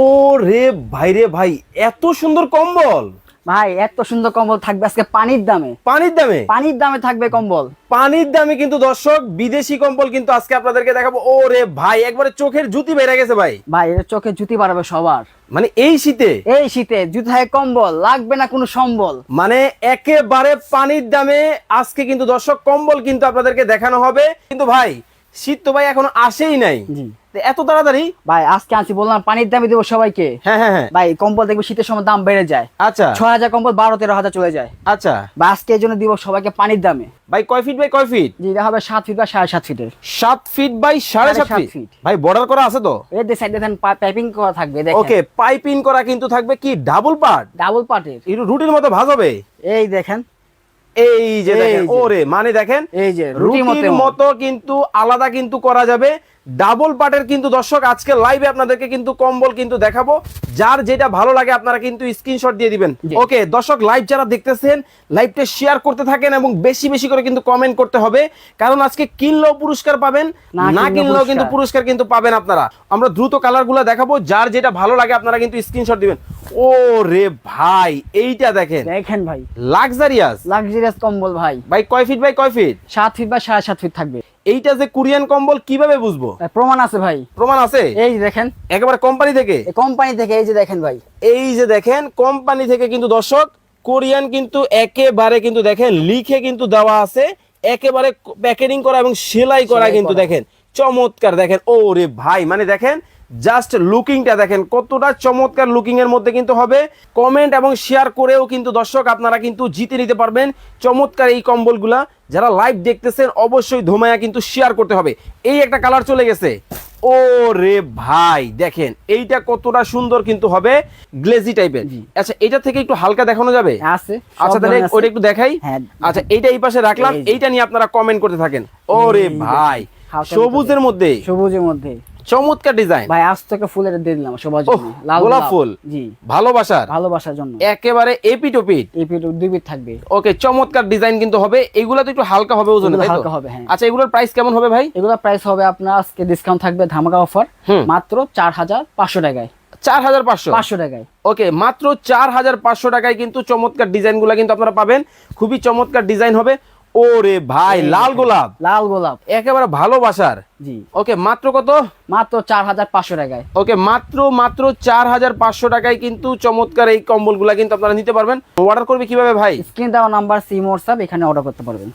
ও রে ভাই রে ভাই, এত সুন্দর কম্বল! ভাই এত সুন্দর কম্বল থাকবে আজকে পানির দামে। পানির দামে? পানির দামে থাকবে কম্বল। পানির দামে কিন্তু দর্শক, বিদেশি কম্বল কিন্তু আজকে আপনাদেরকে দেখাবো। ও রে ভাই, একবারে চোখের জুতি বেড়ে গেছে ভাই। ভাই এর চোখে জুতি বাড়াবে সবার। মানে এই শীতে? এই শীতে জুতায় কম্বল লাগবে না কোনো সম্বল। মানে একেবারে পানির দামে আজকে কিন্তু দর্শক কম্বল কিন্তু আপনাদেরকে দেখানো হবে। কিন্তু ভাই শীত তো ভাই এখনো আসেই নাই, জি তো এত তাড়াতাড়ি? ভাই আজকে আনছি, বললাম পানির দামে দেবো সবাইকে। হ্যাঁ হ্যাঁ হ্যাঁ। ভাই কম্বল দেখবো শীতের সময় দাম বেড়ে যায়। আচ্ছা ৬,০০০ কম্বল ১২-১৩,০০০ চলে যায়। আচ্ছা ভাই আজকে এই জন্য দিব সবাইকে পানির দামে। ভাই কয় ফিট বাই কয় ফিট? জি এটা হবে ৭ ফিট বা ৭.৫ ফিটের। 7 ফিট বাই 7.5 ফিট। ভাই বর্ডার করা আছে তো? এর সাইড দেখেন পাইপিং করা থাকবে দেখেন। ওকে, পাইপিং করা কিন্তু থাকবে। কি ডাবল পার্ট? ডাবল পার্টের। একটু রুটির মতো ভাঁজ হবে। এই দেখেন, এই যে দেখেন, এই যে। ওরে মানে দেখেন এই যে রুটির মতো কিন্তু আলাদা কিন্তু করা যাবে। ডাবল পার্টের কিন্তু দর্শক আজকে লাইভে আপনাদেরকে কিন্তু কম্বল কিন্তু দেখাবো। যার যেটা ভালো লাগে আপনারা কিন্তু স্ক্রিনশট দিয়ে দিবেন। ওকে দর্শক, লাইভ যারা দেখতেছেন লাইভটা শেয়ার করতে থাকেন এবং বেশি বেশি করে কিন্তু কমেন্ট করতে হবে, কারণ আজকে কিনলেও পুরস্কার পাবেন, না কিনলেও কিন্তু পুরস্কার কিন্তু পাবেন আপনারা। আমরা দ্রুত কালারগুলো দেখাবো, যার যেটা ভালো লাগে আপনারা কিন্তু স্ক্রিনশট দিবেন। ও রে ভাই, এইটা দেখেন দেখেন ভাই, লাক্সারিয়াস কম্বল ভাই। ভাই কয় ফিট বাই কয় ফিট? ৭ ফিট বা ৭.৫ ফিট থাকবে। এইটা যে কোরিয়ান কম্বল কিভাবে বুঝবো? প্রমাণ আছে ভাই। প্রমাণ আছে? এই দেখেন একেবারে কোম্পানি থেকে? কোম্পানি থেকে। এই যে দেখেন ভাই, এই যে দেখেন কোম্পানি থেকে কিন্তু দর্শক কোরিয়ান কিন্তু একেবারে কিন্তু দেখেন লিখে কিন্তু দেওয়া আছে, একেবারে প্যাকেটিং করা এবং সেলাই করা কিন্তু দেখেন চমৎকার। দেখেন ও রে ভাই, মানে দেখেন জাস্ট লুকিংটা দেখেন কতটা চমৎকার লুকিং এর মধ্যে কিন্তু হবে। কমেন্ট এবং শেয়ার করেও কিন্তু দর্শক আপনারা কিন্তু জিতে নিতে পারবেন চমৎকার এই কম্বলগুলা। যারা লাইভ দেখতেছেন অবশ্যই ধুমায়া কিন্তু শেয়ার করতে হবে। এই একটা কালার চলে গেছে। ও রে ভাই দেখেন এইটা কতটা সুন্দর কিন্তু হবে, গ্লেজি টাইপের। আচ্ছা এটা থেকে একটু হালকা দেখানো যাবে? আছে। আচ্ছা তাহলে ওটা একটু দেখাই। হ্যাঁ। আচ্ছা এইটা এই পাশে রাখলাম, এইটা নিয়ে আপনারা কমেন্ট করতে থাকেন। ও রে ভাই, সবুজের মধ্যে চমৎকার ডিজাইন ভাই। আজ থেকে ফুলের দিয়ে দিলাম সবার জন্য, লাল গোলাপ ফুল। জি ভালোবাসার জন্য একেবারে এপিট ওপিট। এপিট 2 পিট থাকবে। ওকে চমৎকার ডিজাইন কিন্তু হবে। এগুলা তো একটু হালকা হবে ওজনে, তাই তো? হালকা হবে হ্যাঁ। আচ্ছা এগুলোর প্রাইস কেমন হবে ভাই? এগুলোর প্রাইস হবে আপনার আজকে ডিসকাউন্ট থাকবে, ধামাকা অফার, মাত্র ৪,৫০০ টাকায়। ৪,৫০০ টাকায়। ওকে মাত্র ৪,৫০০ টাকায় কিন্তু চমৎকার ডিজাইনগুলো কিন্তু আপনারা পাবেন। খুবই চমৎকার ডিজাইন হবে। ওরে ভাই লাল গোলাপ একেবারে ভালোবাসার। জি ওকে মাত্র কত? মাত্র ৪,৫০০ টাকায়। ওকে মাত্র ৪,৫০০ টাকায় কিন্তু চমৎকার এই কম্বলগুলা কিন্তু আপনারা নিতে পারবেন। অর্ডার করবে কিভাবে ভাই? স্ক্রিন দেওয়া নাম্বার, সিম, হোয়াটসঅ্যাপ, এখানে অর্ডার করতে পারবেন।